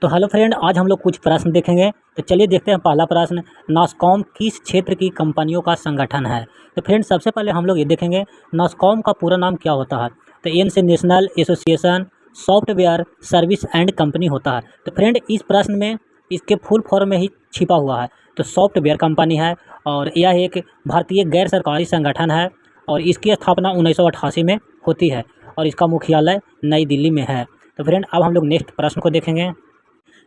तो hello friend, आज हम लोग कुछ प्रश्न देखेंगे। तो चलिए देखते हैं। पहला प्रश्न, नास्कॉम किस क्षेत्र की कंपनियों का संगठन है। तो फ्रेंड सबसे पहले हम लोग ये देखेंगे नास्कॉम का पूरा नाम क्या होता है। तो एन से national association software service and company होता है। तो फ्रेंड इस प्रश्न में इसके फुल फॉर्म में ही छिपा हुआ है। तो सॉफ्टवेयर कंपनी है और यह एक भारतीय गैर सरकारी संगठन है और इसकी स्थापना 1988 में होती है और इसका मुख्यालय नई दिल्ली में है। तो फ्रेंड अब हम लोग नेक्स्ट प्रश्न को देखेंगे।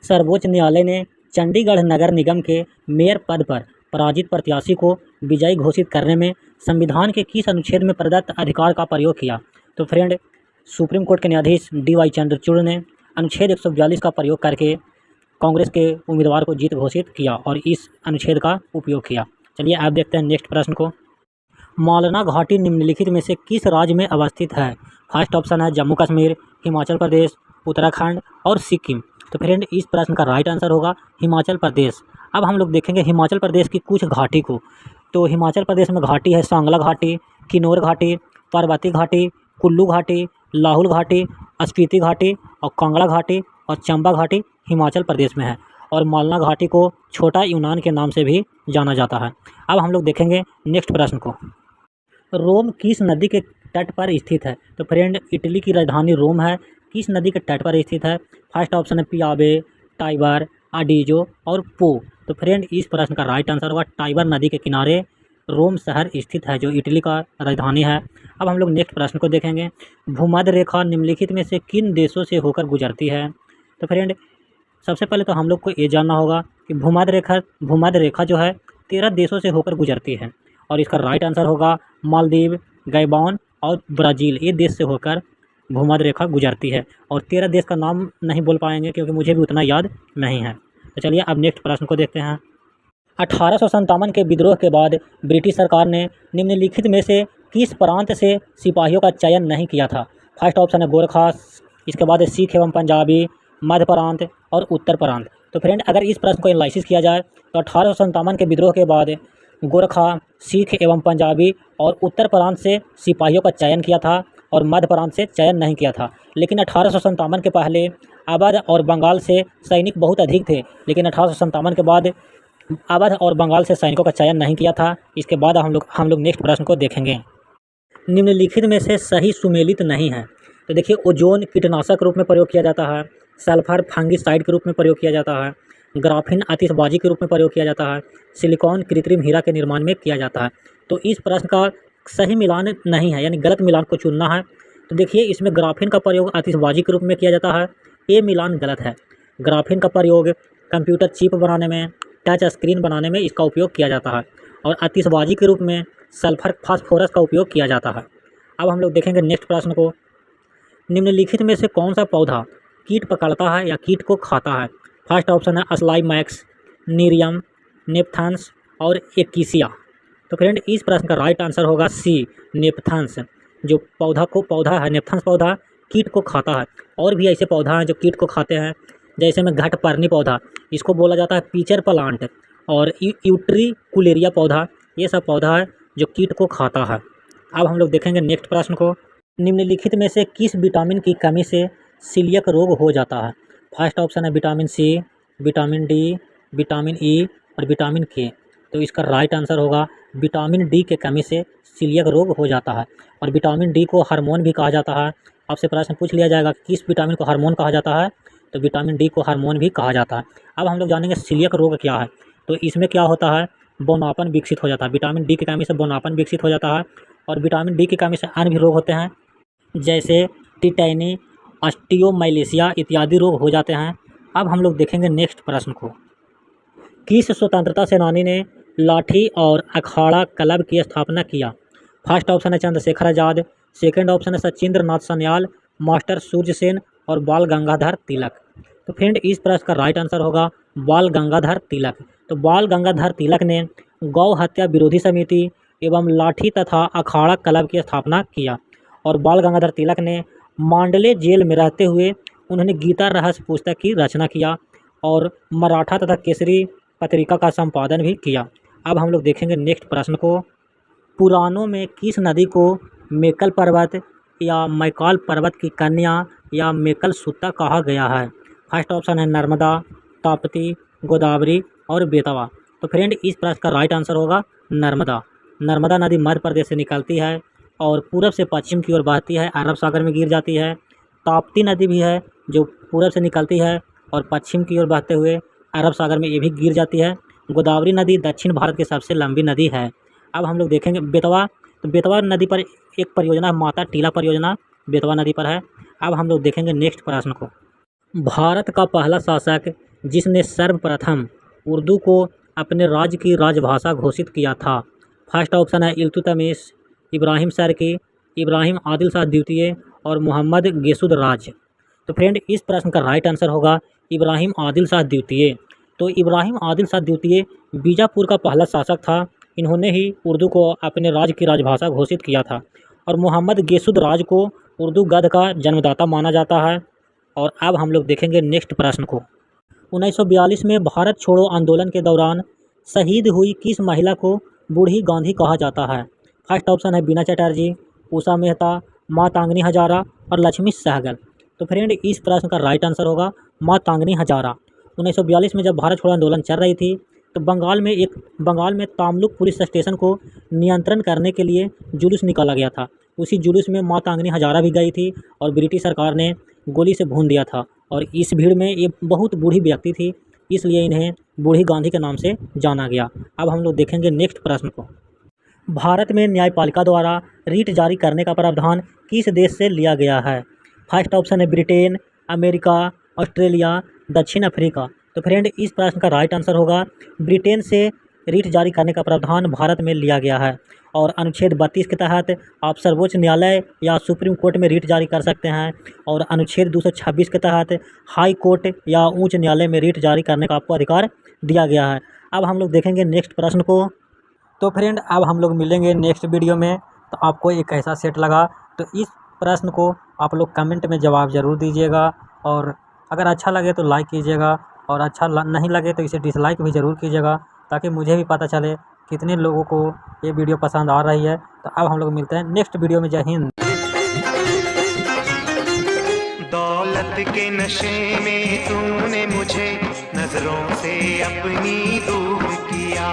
सर्वोच्च न्यायालय ने चंडीगढ़ नगर निगम के मेयर पद पर पराजित प्रत्याशी को विजयी घोषित करने में संविधान के किस अनुच्छेद में प्रदत्त अधिकार का प्रयोग किया। तो फ्रेंड सुप्रीम कोर्ट के न्यायाधीश DY चंद्रचूड़ ने अनुच्छेद 142 का प्रयोग करके कांग्रेस के उम्मीदवार को जीत घोषित किया और इस अनुच्छेद का उपयोग किया। चलिए आप देखते हैं नेक्स्ट प्रश्न को। मालना घाटी निम्नलिखित में से किस राज्य में अवस्थित है। फर्स्ट ऑप्शन है जम्मू कश्मीर, हिमाचल प्रदेश, उत्तराखंड और सिक्किम। तो फ्रेंड इस प्रश्न का राइट आंसर होगा हिमाचल प्रदेश। अब हम लोग देखेंगे हिमाचल प्रदेश की कुछ घाटी को। तो हिमाचल प्रदेश में घाटी है सांगला घाटी, किन्नौर घाटी, पार्वती घाटी, कुल्लू घाटी, लाहौल घाटी, स्पीति घाटी और कांगड़ा घाटी और चंबा घाटी हिमाचल प्रदेश में है। और मालना घाटी को छोटा यूनान के नाम से भी जाना जाता है। अब हम लोग देखेंगे नेक्स्ट प्रश्न को। रोम किस नदी के तट पर स्थित है। तो फ्रेंड इटली की राजधानी रोम है, किस नदी के तट पर स्थित है। फर्स्ट ऑप्शन है पियाबे, टाइबर, अडीजो और पो। तो फ्रेंड इस प्रश्न का राइट आंसर होगा टाइबर नदी के किनारे रोम शहर स्थित है जो इटली का राजधानी है। अब हम लोग नेक्स्ट प्रश्न को देखेंगे। भूमध्य रेखा निम्नलिखित में से किन देशों से होकर गुजरती है। तो फ्रेंड सबसे पहले तो हम लोग को ये जानना होगा कि भूमध्य रेखा जो है 13 देशों से होकर गुजरती है और इसका राइट आंसर होगा मालदीव, गैबॉन और ब्राज़ील। ये देश से होकर भूमध्य रेखा गुजरती है और 13 देश का नाम नहीं बोल पाएंगे क्योंकि मुझे भी उतना याद नहीं है। तो चलिए अब नेक्स्ट प्रश्न को देखते हैं। 1857 के विद्रोह के बाद ब्रिटिश सरकार ने निम्नलिखित में से किस प्रांत से सिपाहियों का चयन नहीं किया था। फर्स्ट ऑप्शन है गोरखा, इसके बाद है सिख एवं पंजाबी, मध्य प्रांत और उत्तर प्रांत। तो फ्रेंड अगर इस प्रश्न को एनालिसिस किया जाए तो 1857 के विद्रोह के बाद गोरखा, सिख एवं पंजाबी और उत्तर प्रांत से सिपाहियों का चयन किया था और मध्य प्रांत से चयन नहीं किया था। लेकिन 1857 के पहले अवध और बंगाल से सैनिक बहुत अधिक थे, लेकिन 1857 के बाद अवध और बंगाल से सैनिकों का चयन नहीं किया था। इसके बाद हम लोग नेक्स्ट प्रश्न को देखेंगे। निम्नलिखित में से सही सुमेलित नहीं है। तो देखिए ओजोन कीटनाशक रूप में प्रयोग किया जाता है, सल्फर फंगिसाइड के रूप में प्रयोग किया जाता है, ग्राफीन आतिशबाजी के रूप में प्रयोग किया जाता है, सिलिकॉन कृत्रिम हीरा के निर्माण में किया जाता है। तो इस प्रश्न का सही मिलान नहीं है, यानी गलत मिलान को चुनना है। तो देखिए इसमें ग्राफीन का प्रयोग आतिशबाजी के रूप में किया जाता है, ये मिलान गलत है। ग्राफीन का प्रयोग कंप्यूटर चिप बनाने में, टच स्क्रीन बनाने में इसका उपयोग किया जाता है और आतिशबाजी के रूप में सल्फर फास्फोरस का उपयोग किया जाता है। अब हम लोग देखेंगे नेक्स्ट प्रश्न को। निम्नलिखित में से कौन सा पौधा कीट पकड़ता है या कीट को खाता है। फर्स्ट ऑप्शन है अस्लाइमैक्स, नीरियम, नेपथांस और एकिसिया। तो फ्रेंड इस प्रश्न का राइट आंसर होगा सी, नेपथांस। जो पौधा है नेपथांस पौधा कीट को खाता है। और भी ऐसे पौधा हैं जो कीट को खाते हैं, जैसे में घटपर्णी पौधा, इसको बोला जाता है पीचर प्लांट, और यूट्रिकुलेरिया पौधा, ये सब पौधा है जो कीट को खाता है। अब हम लोग देखेंगे नेक्स्ट प्रश्न को। निम्नलिखित में से किस विटामिन की कमी से सीलियक रोग हो जाता है। फर्स्ट ऑप्शन है vitamin C, vitamin D, vitamin E और विटामिन के। तो इसका राइट आंसर होगा विटामिन डी के कमी से सीलियक रोग हो जाता है। और विटामिन डी को हार्मोन भी कहा जाता है। आपसे प्रश्न पूछ लिया जाएगा कि किस विटामिन को हार्मोन कहा जाता है, तो विटामिन डी को हार्मोन भी कहा जाता है। अब हम लोग जानेंगे सीलियक रोग क्या है। तो इसमें क्या होता है, बौनापन विकसित हो जाता है। विटामिन डी की कमी से बौनापन विकसित हो जाता है और विटामिन डी की कमी से अन्य भी रोग होते हैं, जैसे टिटैनी, ऑस्टियोमाइलिशिया इत्यादि रोग हो जाते हैं। अब हम लोग देखेंगे नेक्स्ट प्रश्न को। किस स्वतंत्रता सेनानी ने लाठी और अखाड़ा क्लब की स्थापना किया। फर्स्ट ऑप्शन है चंद्रशेखर आज़ाद, सेकंड ऑप्शन है सचिंद्र नाथ सन्याल, मास्टर सूर्य सेन और बाल गंगाधर तिलक। तो फ्रेंड इस प्रश्न का राइट आंसर होगा बाल गंगाधर तिलक। तो बाल गंगाधर तिलक ने गौ हत्या विरोधी समिति एवं लाठी तथा अखाड़ा क्लब की स्थापना किया और बाल गंगाधर तिलक ने मांडले जेल में रहते हुए उन्होंने गीता रहस्य पुस्तक की रचना किया और मराठा तथा केसरी पत्रिका का संपादन भी किया। अब हम लोग देखेंगे नेक्स्ट प्रश्न को। पुराणों में किस नदी को मेकल पर्वत या मैकाल पर्वत की कन्या या मेकल सूता कहा गया है। फर्स्ट ऑप्शन है नर्मदा, ताप्ती, गोदावरी और बेतवा। तो फ्रेंड इस प्रश्न का राइट आंसर होगा नर्मदा। नर्मदा नदी मध्य प्रदेश से निकलती है और पूरब से पश्चिम की ओर बहती है, अरब सागर में गिर जाती है। ताप्ती नदी भी है जो पूरब से निकलती है और पश्चिम की ओर बहते हुए अरब सागर में ये भी गिर जाती है। गोदावरी नदी दक्षिण भारत की सबसे लंबी नदी है। अब हम लोग देखेंगे बेतवा। तो बेतवा नदी पर एक परियोजना माता टीला परियोजना बेतवा नदी पर है। अब हम लोग देखेंगे नेक्स्ट प्रश्न को। भारत का पहला शासक जिसने सर्वप्रथम उर्दू को अपने राज्य की राजभाषा घोषित किया था। फर्स्ट ऑप्शन है इल्तुतमिश, इब्राहिम सरकी, इब्राहिम आदिल शाह द्वितीय और मोहम्मद गेसुद राज। तो फ्रेंड इस प्रश्न का राइट आंसर होगा इब्राहिम आदिल शाह द्वितीय। तो इब्राहिम आदिल शाह द्वितीय बीजापुर का पहला शासक था। इन्होंने ही उर्दू को अपने राज्य की राजभाषा घोषित किया था। और मोहम्मद गेसुद राज को उर्दू गद्य का जन्मदाता माना जाता है। और अब हम लोग देखेंगे नेक्स्ट प्रश्न को। 1942 में भारत छोड़ो आंदोलन के दौरान शहीद हुई किस महिला को बूढ़ी गांधी कहा जाता है। फर्स्ट ऑप्शन है बीना चटर्जी, उषा मेहता, माँ तांगनी हजारा और लक्ष्मी सहगल। तो फ्रेंड इस प्रश्न का राइट आंसर होगा माँ तांगनी हजारा। 1942 में जब भारत छोड़ो आंदोलन चल रही थी तो बंगाल में तामलुक पुलिस स्टेशन को नियंत्रण करने के लिए जुलूस निकाला गया था। उसी जुलूस में माँ तांगनी हजारा भी गई थी और ब्रिटिश सरकार ने गोली से भून दिया था। और इस भीड़ में ये बहुत बूढ़ी व्यक्ति थी, इसलिए इन्हें बूढ़ी गांधी के नाम से जाना गया। अब हम लोग देखेंगे नेक्स्ट प्रश्न को। भारत में न्यायपालिका द्वारा रीट जारी करने का प्रावधान किस देश से लिया गया है। फर्स्ट ऑप्शन है ब्रिटेन, अमेरिका, ऑस्ट्रेलिया, दक्षिण अफ्रीका। तो फ्रेंड इस प्रश्न का राइट आंसर होगा ब्रिटेन से रीट जारी करने का प्रावधान भारत में लिया गया है। और अनुच्छेद 32 के तहत आप सर्वोच्च न्यायालय या सुप्रीम कोर्ट में रीट जारी कर सकते हैं। और अनुच्छेद 226 के तहत हाई कोर्ट या उच्च न्यायालय में रीट जारी करने का आपको अधिकार दिया गया है। अब हम लोग देखेंगे नेक्स्ट प्रश्न को। तो फ्रेंड अब हम लोग मिलेंगे नेक्स्ट वीडियो में। तो आपको एक कैसा सेट लगा, तो इस प्रश्न को आप लोग कमेंट में जवाब ज़रूर दीजिएगा। और अगर अच्छा लगे तो लाइक कीजिएगा और अच्छा नहीं लगे तो इसे डिसलाइक भी ज़रूर कीजिएगा, ताकि मुझे भी पता चले कितने लोगों को ये वीडियो पसंद आ रही है। तो अब हम लोग मिलते हैं नेक्स्ट वीडियो में। जय हिंद। दौलत के नशे में तूने मुझे नजरों से अपनी दूर किया।